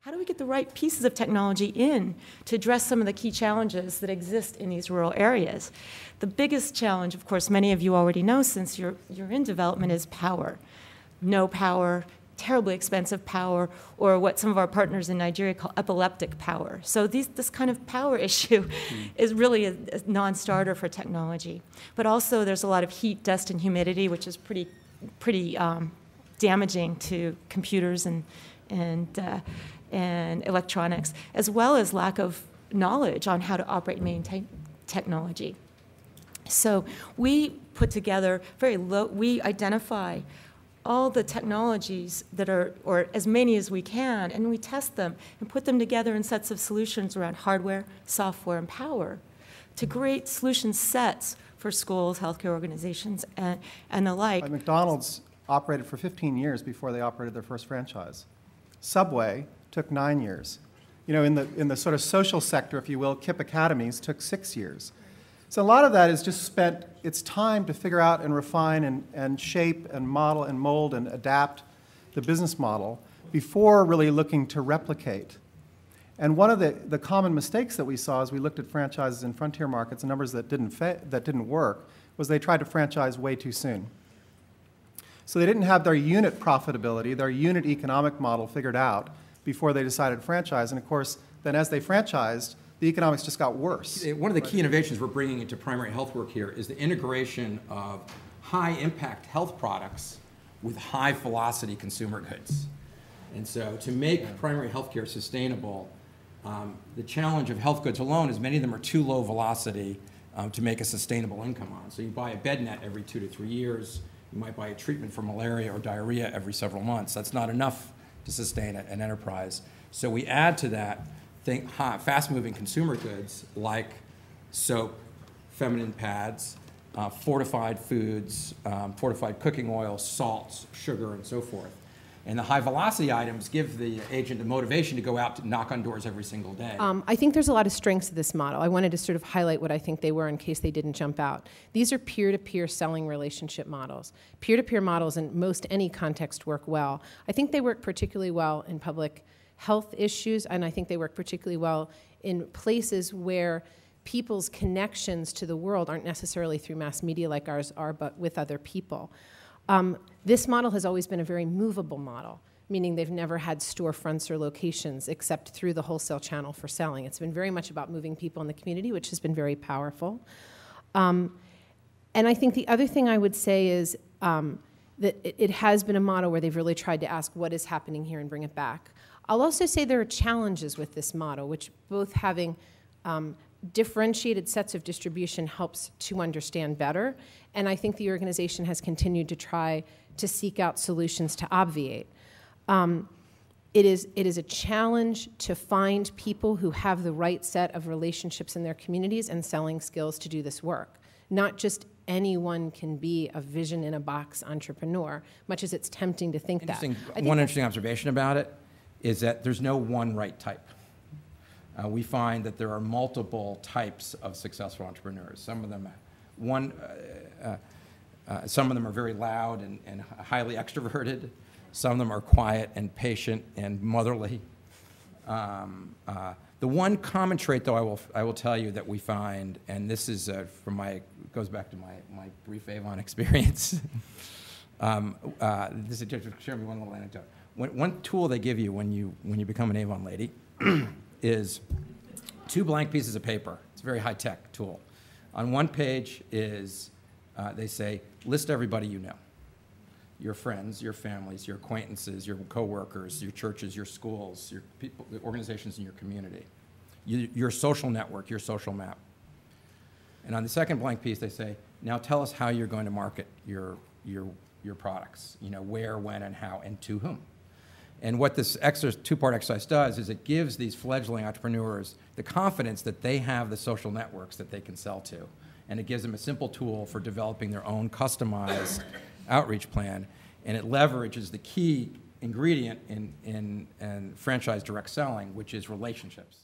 How do we get the right pieces of technology in to address some of the key challenges that exist in these rural areas? The biggest challenge, of course, many of you already know since you're in development, is power. No power, terribly expensive power, or what some of our partners in Nigeria call epileptic power. So this kind of power issue is really a non-starter for technology. But also there's a lot of heat, dust, and humidity, which is pretty damaging to computers and electronics, as well as lack of knowledge on how to operate and maintain technology. So we put together we identify all the technologies that are, or as many as we can, and we test them and put them together in sets of solutions around hardware, software, and power to create solution sets for schools, healthcare organizations, and the like. McDonald's operated for 15 years before they operated their first franchise. Subway took 9 years. You know, in the sort of social sector, if you will, KIPP academies took 6 years. So a lot of that is just spent its time to figure out and refine and shape and model and mold and adapt the business model before really looking to replicate. And one of the common mistakes that we saw as we looked at franchises in frontier markets, and numbers that didn't work, was they tried to franchise way too soon. So they didn't have their unit profitability, their unit economic model figured out before they decided to franchise. And of course, then as they franchised, the economics just got worse. One of the key innovations we're bringing into primary health work here is the integration of high-impact health products with high-velocity consumer goods. And so to make primary health care sustainable, the challenge of health goods alone is many of them are too low velocity to make a sustainable income on. So you buy a bed net every 2 to 3 years. You might buy a treatment for malaria or diarrhea every several months. That's not enough to sustain an enterprise. So we add to that fast-moving consumer goods like soap, feminine pads, fortified foods, fortified cooking oil, salts, sugar, and so forth. And the high-velocity items give the agent the motivation to go out to knock on doors every single day. I think there's a lot of strengths to this model. I wanted to sort of highlight what I think they were in case they didn't jump out. These are peer-to-peer selling relationship models. Peer-to-peer models in most any context work well. I think they work particularly well in public health issues, and I think they work particularly well in places where people's connections to the world aren't necessarily through mass media like ours are, but with other people. This model has always been a very movable model, meaning they've never had storefronts or locations except through the wholesale channel for selling. It's been very much about moving people in the community, which has been very powerful. And I think the other thing I would say is that it has been a model where they've really tried to ask what is happening here and bring it back. I'll also say there are challenges with this model, which both having differentiated sets of distribution helps to understand better, and I think the organization has continued to try to seek out solutions to obviate. It is a challenge to find people who have the right set of relationships in their communities and selling skills to do this work. Not just anyone can be a vision-in-a-box entrepreneur, much as it's tempting to think that. One interesting observation about it is that there's no one right type. We find that there are multiple types of successful entrepreneurs. Some of them are very loud and highly extroverted. Some of them are quiet and patient and motherly. The one common trait, though, I will tell you that we find, and this is goes back to my brief Avon experience. This is just share me one little anecdote. One tool they give you when you become an Avon lady is 2 blank pieces of paper. It's a very high-tech tool. On one page is, they say, list everybody you know. Your friends, your families, your acquaintances, your coworkers, your churches, your schools, your people, the organizations in your community. Your social network, your social map. And on the second blank piece, they say, now tell us how you're going to market your products. You know, where, when, and how, and to whom. And what this two-part exercise does is it gives these fledgling entrepreneurs the confidence that they have the social networks that they can sell to. And it gives them a simple tool for developing their own customized outreach plan. And it leverages the key ingredient in franchise direct selling, which is relationships.